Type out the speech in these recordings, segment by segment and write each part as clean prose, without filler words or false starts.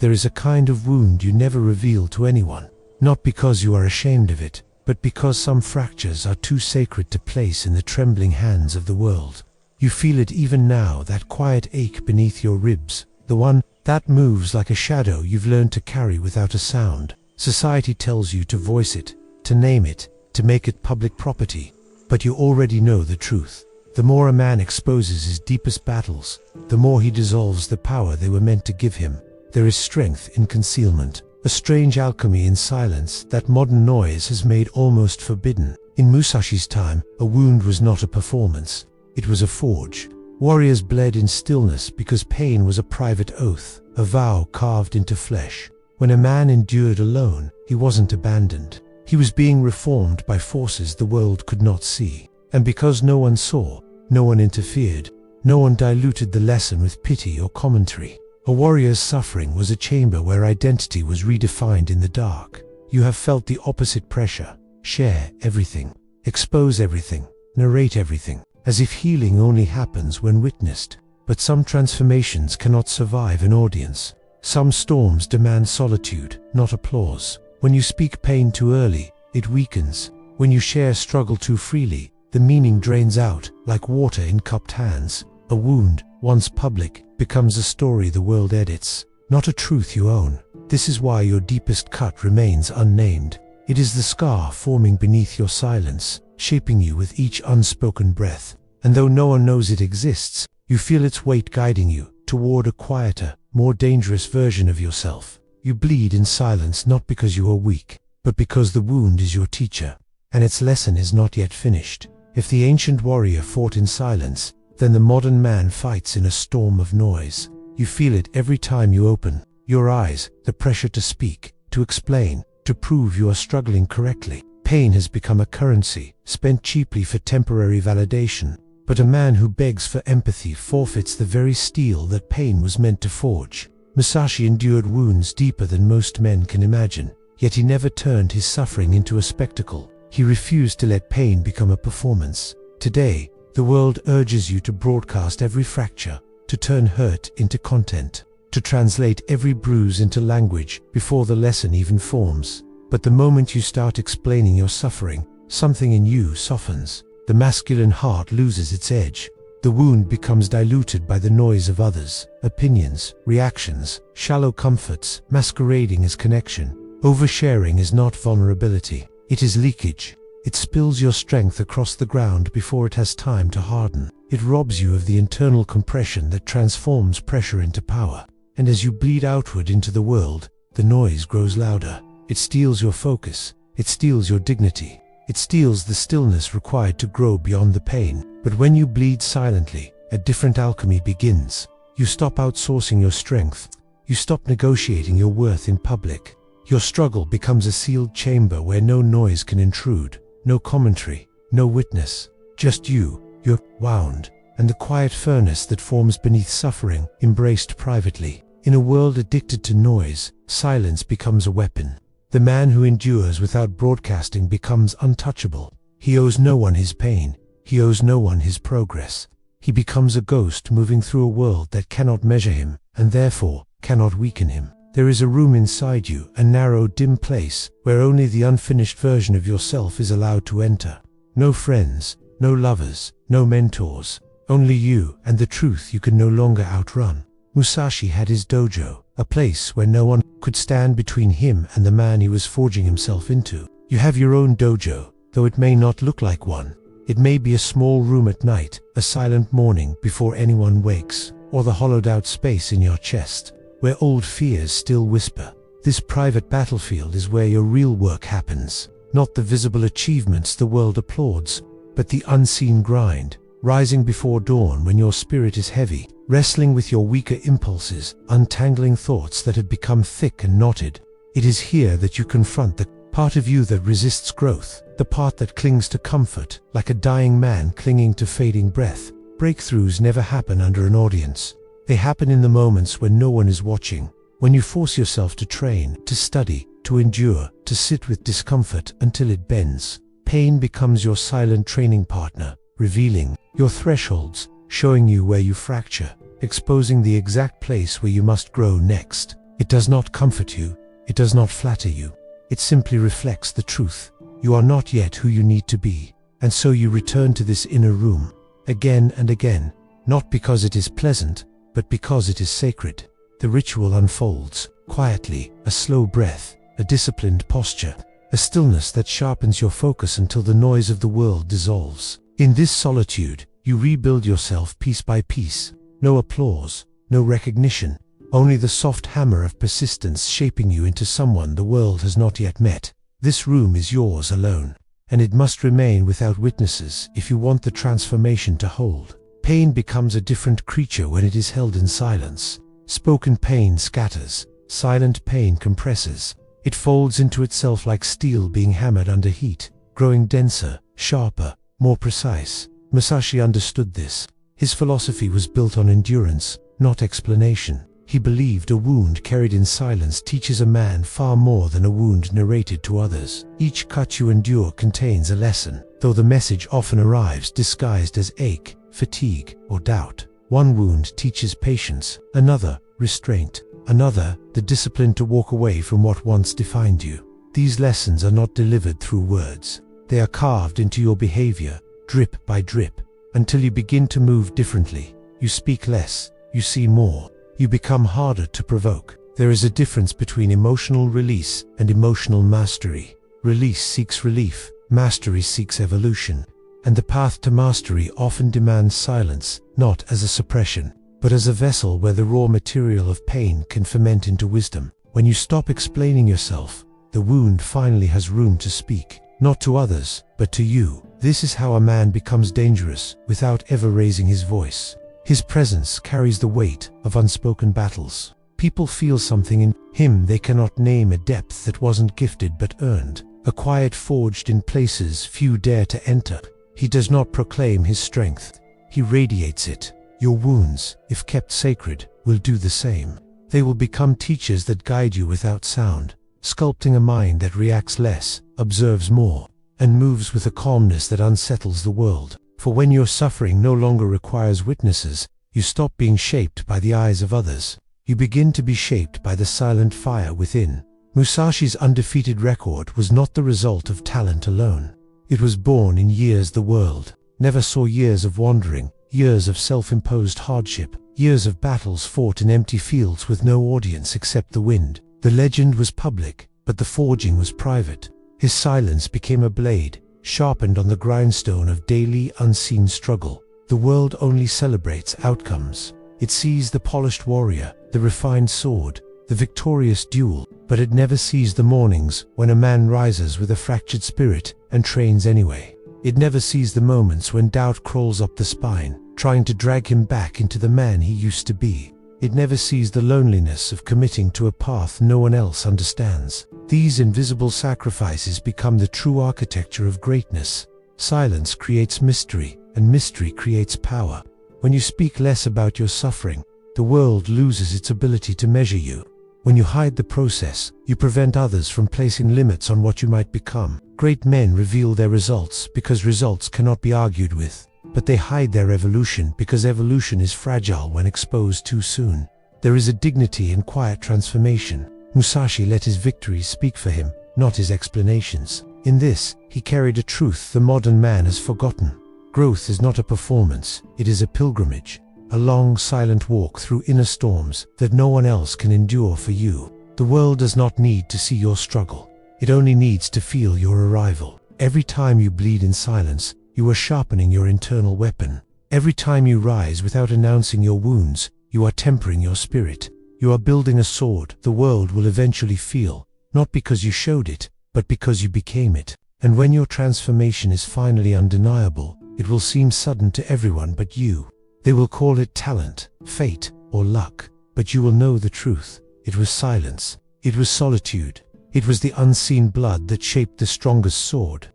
There is a kind of wound you never reveal to anyone, not because you are ashamed of it, but because some fractures are too sacred to place in the trembling hands of the world. You feel it even now, that quiet ache beneath your ribs, the one that moves like a shadow you've learned to carry without a sound. Society tells you to voice it, to name it, to make it public property, but you already know the truth. The more a man exposes his deepest battles, the more he dissolves the power they were meant to give him. There is strength in concealment, a strange alchemy in silence that modern noise has made almost forbidden. In Musashi's time, a wound was not a performance, it was a forge. Warriors bled in stillness because pain was a private oath, a vow carved into flesh. When a man endured alone, he wasn't abandoned. He was being reformed by forces the world could not see. And because no one saw, no one interfered, no one diluted the lesson with pity or commentary. A warrior's suffering was a chamber where identity was redefined in the dark. You have felt the opposite pressure. Share everything, expose everything, narrate everything, as if healing only happens when witnessed. But some transformations cannot survive an audience. Some storms demand solitude, not applause. When you speak pain too early, it weakens. When you share struggle too freely, the meaning drains out, like water in cupped hands. A wound, once public, becomes a story the world edits, not a truth you own. This is why your deepest cut remains unnamed. It is the scar forming beneath your silence, shaping you with each unspoken breath. And though no one knows it exists, you feel its weight guiding you toward a quieter, more dangerous version of yourself. You bleed in silence not because you are weak, but because the wound is your teacher, and its lesson is not yet finished. If the ancient warrior fought in silence, then the modern man fights in a storm of noise. You feel it every time you open your eyes, the pressure to speak, to explain, to prove you are struggling correctly. Pain has become a currency, spent cheaply for temporary validation. But a man who begs for empathy forfeits the very steel that pain was meant to forge. Musashi endured wounds deeper than most men can imagine, yet he never turned his suffering into a spectacle. He refused to let pain become a performance. Today, the world urges you to broadcast every fracture, to turn hurt into content, to translate every bruise into language before the lesson even forms. But the moment you start explaining your suffering, something in you softens. The masculine heart loses its edge. The wound becomes diluted by the noise of others, opinions, reactions, shallow comforts, masquerading as connection. Oversharing is not vulnerability, it is leakage. It spills your strength across the ground before it has time to harden. It robs you of the internal compression that transforms pressure into power. And as you bleed outward into the world, the noise grows louder. It steals your focus. It steals your dignity. It steals the stillness required to grow beyond the pain. But when you bleed silently, a different alchemy begins. You stop outsourcing your strength. You stop negotiating your worth in public. Your struggle becomes a sealed chamber where no noise can intrude, no commentary, no witness, just you, your wound, and the quiet furnace that forms beneath suffering, embraced privately. In a world addicted to noise, silence becomes a weapon. The man who endures without broadcasting becomes untouchable. He owes no one his pain. He owes no one his progress. He becomes a ghost moving through a world that cannot measure him, and therefore cannot weaken him. There is a room inside you, a narrow, dim place, where only the unfinished version of yourself is allowed to enter. No friends, no lovers, no mentors, only you and the truth you can no longer outrun. Musashi had his dojo, a place where no one could stand between him and the man he was forging himself into. You have your own dojo, though it may not look like one. It may be a small room at night, a silent morning before anyone wakes, or the hollowed-out space in your chest, where old fears still whisper. This private battlefield is where your real work happens, not the visible achievements the world applauds, but the unseen grind, rising before dawn when your spirit is heavy, wrestling with your weaker impulses, untangling thoughts that have become thick and knotted. It is here that you confront the part of you that resists growth, the part that clings to comfort, like a dying man clinging to fading breath. Breakthroughs never happen under an audience. They happen in the moments when no one is watching, when you force yourself to train, to study, to endure, to sit with discomfort until it bends. Pain becomes your silent training partner, revealing your thresholds, showing you where you fracture, exposing the exact place where you must grow next. It does not comfort you. It does not flatter you. It simply reflects the truth. You are not yet who you need to be. And so you return to this inner room, again and again, not because it is pleasant, but because it is sacred. The ritual unfolds, quietly, a slow breath, a disciplined posture, a stillness that sharpens your focus until the noise of the world dissolves. In this solitude, you rebuild yourself piece by piece. No applause, no recognition, only the soft hammer of persistence shaping you into someone the world has not yet met. This room is yours alone, and it must remain without witnesses if you want the transformation to hold. Pain becomes a different creature when it is held in silence. Spoken pain scatters, silent pain compresses. It folds into itself like steel being hammered under heat, growing denser, sharper, more precise. Musashi understood this. His philosophy was built on endurance, not explanation. He believed a wound carried in silence teaches a man far more than a wound narrated to others. Each cut you endure contains a lesson, though the message often arrives disguised as ache, fatigue, or doubt. One wound teaches patience, another, restraint, another, the discipline to walk away from what once defined you. These lessons are not delivered through words. They are carved into your behavior, drip by drip, until you begin to move differently. You speak less, you see more, you become harder to provoke. There is a difference between emotional release and emotional mastery. Release seeks relief, mastery seeks evolution. And the path to mastery often demands silence, not as a suppression, but as a vessel where the raw material of pain can ferment into wisdom. When you stop explaining yourself, the wound finally has room to speak, not to others, but to you. This is how a man becomes dangerous without ever raising his voice. His presence carries the weight of unspoken battles. People feel something in him they cannot name, a depth that wasn't gifted but earned, a quiet forged in places few dare to enter. He does not proclaim his strength, he radiates it. Your wounds, if kept sacred, will do the same. They will become teachers that guide you without sound, sculpting a mind that reacts less, observes more, and moves with a calmness that unsettles the world. For when your suffering no longer requires witnesses, you stop being shaped by the eyes of others. You begin to be shaped by the silent fire within. Musashi's undefeated record was not the result of talent alone. It was born in years the world never saw, years of wandering, years of self-imposed hardship, years of battles fought in empty fields with no audience except the wind. The legend was public, but the forging was private. His silence became a blade, sharpened on the grindstone of daily, unseen struggle. The world only celebrates outcomes. It sees the polished warrior, the refined sword, the victorious duel, but it never sees the mornings when a man rises with a fractured spirit and trains anyway. It never sees the moments when doubt crawls up the spine, trying to drag him back into the man he used to be. It never sees the loneliness of committing to a path no one else understands. These invisible sacrifices become the true architecture of greatness. Silence creates mystery, and mystery creates power. When you speak less about your suffering, the world loses its ability to measure you. When you hide the process, you prevent others from placing limits on what you might become. Great men reveal their results because results cannot be argued with, but they hide their evolution because evolution is fragile when exposed too soon. There is a dignity in quiet transformation. Musashi let his victories speak for him, not his explanations. In this, he carried a truth the modern man has forgotten. Growth is not a performance, it is a pilgrimage. A long, silent walk through inner storms that no one else can endure for you. The world does not need to see your struggle. It only needs to feel your arrival. Every time you bleed in silence, you are sharpening your internal weapon. Every time you rise without announcing your wounds, you are tempering your spirit. You are building a sword the world will eventually feel, not because you showed it, but because you became it. And when your transformation is finally undeniable, it will seem sudden to everyone but you. They will call it talent, fate, or luck, but you will know the truth. It was silence. It was solitude. It was the unseen blood that shaped the strongest sword.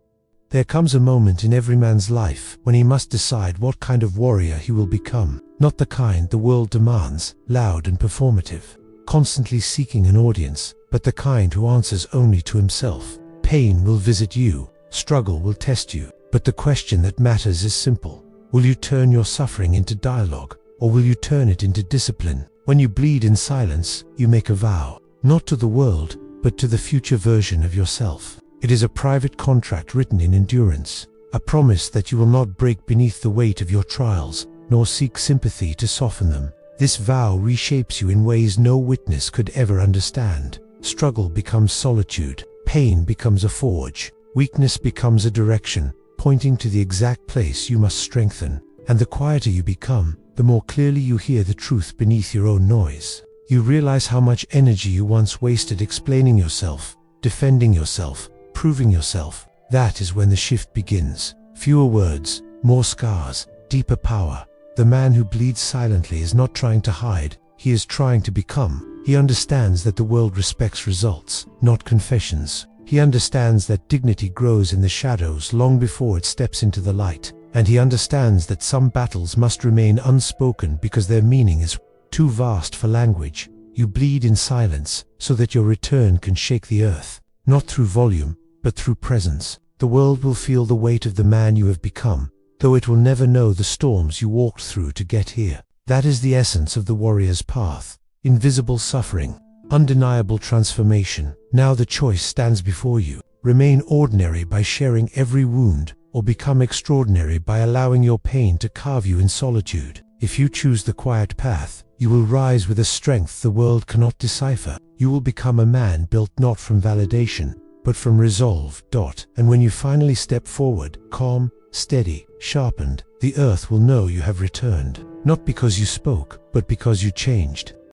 There comes a moment in every man's life when he must decide what kind of warrior he will become, not the kind the world demands, loud and performative, constantly seeking an audience, but the kind who answers only to himself. Pain will visit you, struggle will test you, but the question that matters is simple. Will you turn your suffering into dialogue, or will you turn it into discipline? When you bleed in silence, you make a vow, not to the world, but to the future version of yourself. It is a private contract written in endurance, a promise that you will not break beneath the weight of your trials, nor seek sympathy to soften them. This vow reshapes you in ways no witness could ever understand. Struggle becomes solitude, pain becomes a forge, weakness becomes a direction, pointing to the exact place you must strengthen. And the quieter you become, the more clearly you hear the truth beneath your own noise. You realize how much energy you once wasted explaining yourself, defending yourself, proving yourself. That is when the shift begins. Fewer words, more scars, deeper power. The man who bleeds silently is not trying to hide, he is trying to become. He understands that the world respects results, not confessions. He understands that dignity grows in the shadows long before it steps into the light. And he understands that some battles must remain unspoken because their meaning is too vast for language. You bleed in silence so that your return can shake the earth, not through volume, but through presence. The world will feel the weight of the man you have become, though it will never know the storms you walked through to get here. That is the essence of the warrior's path. Invisible suffering, undeniable transformation. Now the choice stands before you. Remain ordinary by sharing every wound, or become extraordinary by allowing your pain to carve you in solitude. If you choose the quiet path, you will rise with a strength the world cannot decipher. You will become a man built not from validation, but from resolve. And when you finally step forward, calm, steady, sharpened, the earth will know you have returned. Not because you spoke, but because you changed.